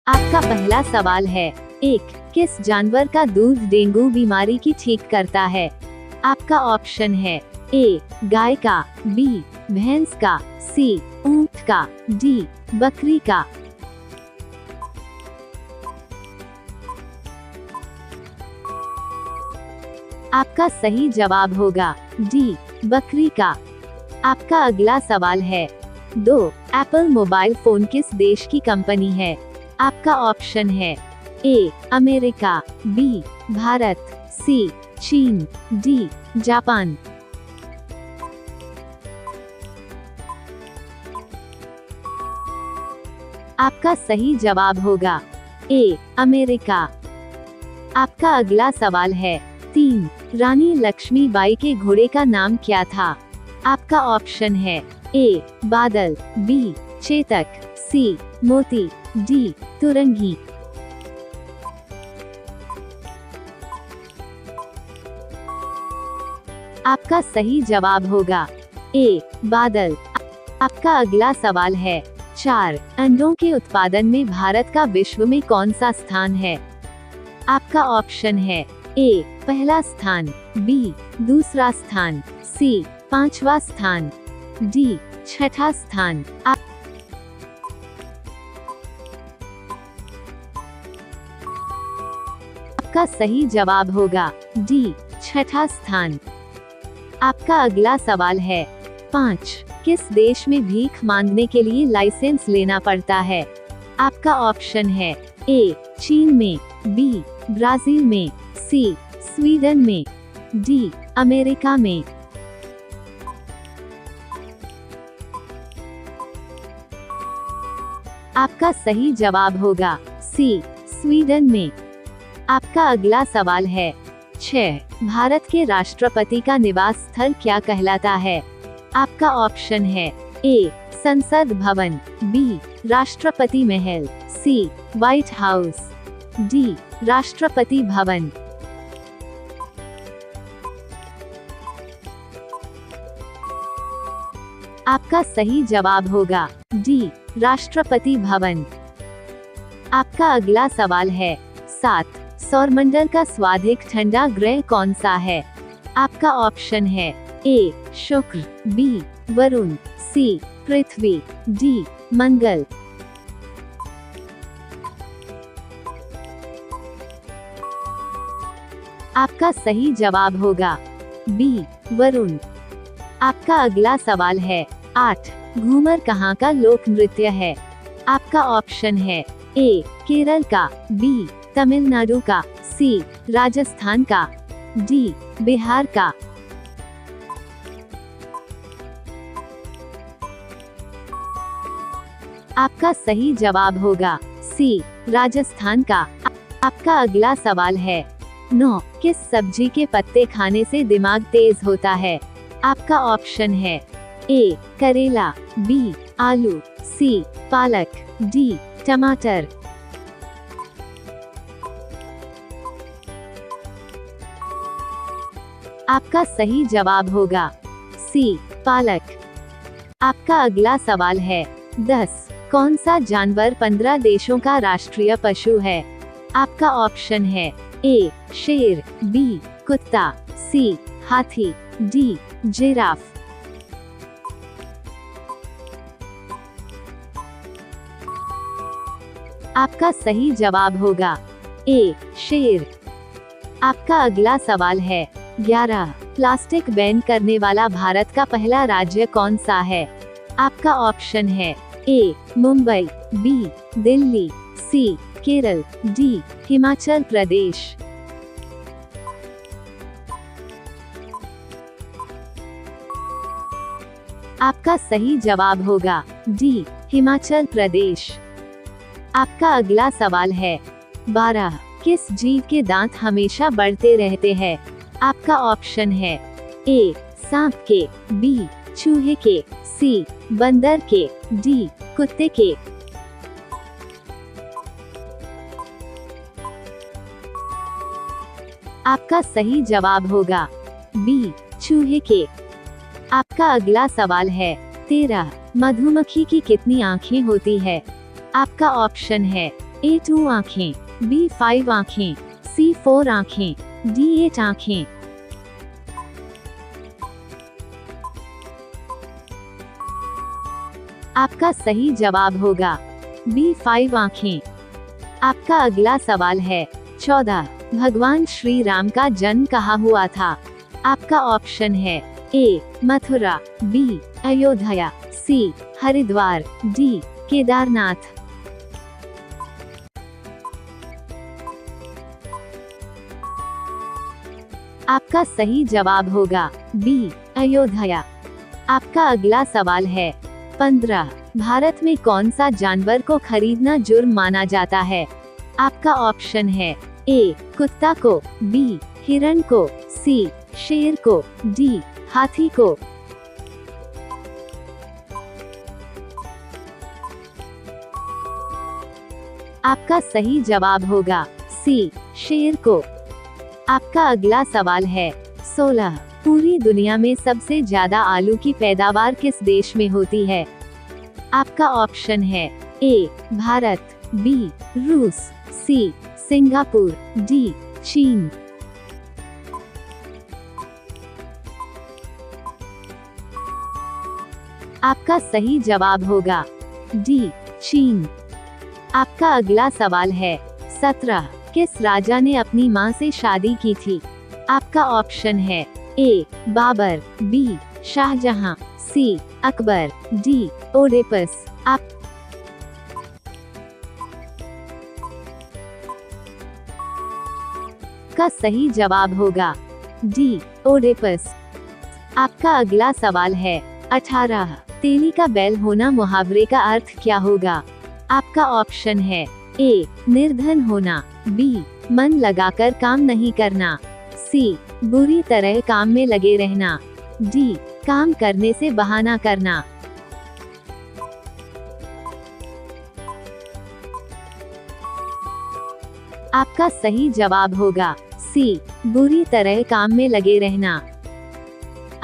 आपका पहला सवाल है, एक, किस जानवर का दूध डेंगू बीमारी की ठीक करता है? आपका ऑप्शन है ए, गाय का, बी, भैंस का, सी, ऊंट का, डी, बकरी का। आपका सही जवाब होगा डी, बकरी का। आपका अगला सवाल है, 2, एप्पल मोबाइल फोन किस देश की कंपनी है? आपका ऑप्शन है ए, अमेरिका, बी, भारत, सी, चीन, डी, जापान। आपका सही जवाब होगा ए, अमेरिका। आपका अगला सवाल है, 3, रानी लक्ष्मीबाई के घोड़े का नाम क्या था? आपका ऑप्शन है ए, बादल, बी, चेतक, सी, मोती, डी, तुरंगी। आपका सही जवाब होगा ए, बादल। आपका अगला सवाल है, 4, अंडों के उत्पादन में भारत का विश्व में कौन सा स्थान है? आपका ऑप्शन है ए, पहला स्थान, बी, दूसरा स्थान, सी, 5वां स्थान, डी, 6ठा स्थान। आपका सही जवाब होगा डी, 6ठा स्थान। आपका अगला सवाल है, 5, किस देश में भीख मांगने के लिए लाइसेंस लेना पड़ता है? आपका ऑप्शन है ए, चीन में, बी, ब्राजील में, सी, स्वीडन में, डी, अमेरिका में। आपका सही जवाब होगा सी, स्वीडन में। आपका अगला सवाल है, 6, भारत के राष्ट्रपति का निवास स्थल क्या कहलाता है? आपका ऑप्शन है ए, संसद भवन, बी, राष्ट्रपति महल, सी, white house, D, Rashtrapati Bhavan. आपका सही जवाब होगा डी, राष्ट्रपति भवन। आपका अगला सवाल है, 7, सौरमंडल का सर्वाधिक ठंडा ग्रह कौन सा है? आपका ऑप्शन है ए, शुक्र, बी, वरुण, सी, पृथ्वी, डी, मंगल। आपका सही जवाब होगा बी, वरुण। आपका अगला सवाल है, 8, घूमर कहाँ का लोक नृत्य है? आपका ऑप्शन है ए, केरल का, बी, तमिलनाडु का, सी, राजस्थान का, डी, बिहार का। आपका सही जवाब होगा सी, राजस्थान का। आपका अगला सवाल है, 9, किस सब्जी के पत्ते खाने से दिमाग तेज होता है? आपका ऑप्शन है ए, करेला, बी, आलू, सी, पालक, डी, टमाटर। आपका सही जवाब होगा सी, पालक। आपका अगला सवाल है, 10, कौन सा जानवर 15 देशों का राष्ट्रीय पशु है? आपका ऑप्शन है ए, शेर, बी, कुत्ता, सी, हाथी, डी, जिराफ। आपका सही जवाब होगा ए, शेर। आपका अगला सवाल है, 11, प्लास्टिक बैन करने वाला भारत का पहला राज्य कौन सा है? आपका ऑप्शन है ए, मुंबई, बी, दिल्ली, सी, केरल, डी, हिमाचल प्रदेश। आपका सही जवाब होगा डी, हिमाचल प्रदेश। आपका अगला सवाल है, 12, किस जीव के दांत हमेशा बढ़ते रहते हैं? आपका ऑप्शन है ए, सांप के, बी, चूहे के, सी, बंदर के, डी, कुत्ते के। आपका सही जवाब होगा बी, चूहे के। आपका अगला सवाल है, 13, मधुमक्खी की कितनी आँखें होती है? आपका ऑप्शन है A 2 आँखें, B 5 आँखें, C 4 आँखें, D 8 आँखें। आपका सही जवाब होगा B 5 आँखें। आपका अगला सवाल है 14। भगवान श्री राम का जन्म कहाँ हुआ था? आपका ऑप्शन है A Mathura, B Ayodhya, C Haridwar, D Kedarnath. आपका सही जवाब होगा B अयोध्या। आपका अगला सवाल है 15। भारत में कौन सा जानवर को खरीदना जुर्म माना जाता है? आपका ऑप्शन है A कुत्ता को, B हिरण को, C शेर को, D हाथी को। आपका सही जवाब होगा C शेर को। आपका अगला सवाल है 16। पूरी दुनिया में सबसे ज्यादा आलू की पैदावार किस देश में होती है? आपका ऑप्शन है A भारत, B रूस, C सिंगापुर, D चीन। आपका सही जवाब होगा D चीन। आपका अगला सवाल है 17। किस राजा ने अपनी मां से शादी की थी? आपका ऑप्शन है A Babar, B Shahjahan, C Akbar, D ओडेपस। आपका सही जवाब होगा D ओडेपस। आपका अगला सवाल है 18। तेली का बैल होना मुहावरे का अर्थ क्या होगा? आपका ऑप्शन है A निर्धन होना, B मन लगाकर काम नहीं करना, C बुरी तरह काम में लगे रहना, D काम करने से बहाना करना। आपका सही जवाब होगा C बुरी तरह काम में लगे रहना।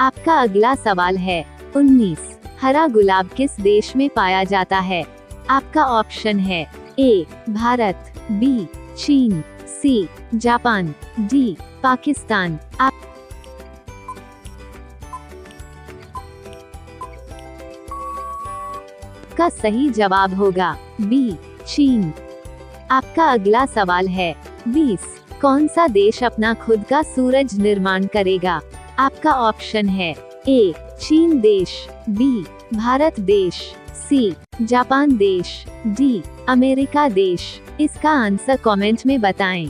आपका अगला सवाल है 19। हरा गुलाब किस देश में पाया जाता है? आपका ऑप्शन है A भारत, B चीन, C जापान, D पाकिस्तान। आपका सही जवाब होगा B चीन। आपका अगला सवाल है 20। कौन सा देश अपना खुद का सूरज निर्माण करेगा? आपका ऑप्शन है A चीन देश, B भारत देश, C जापान देश, D अमेरिका देश। इसका आंसर कमेंट में बताएं।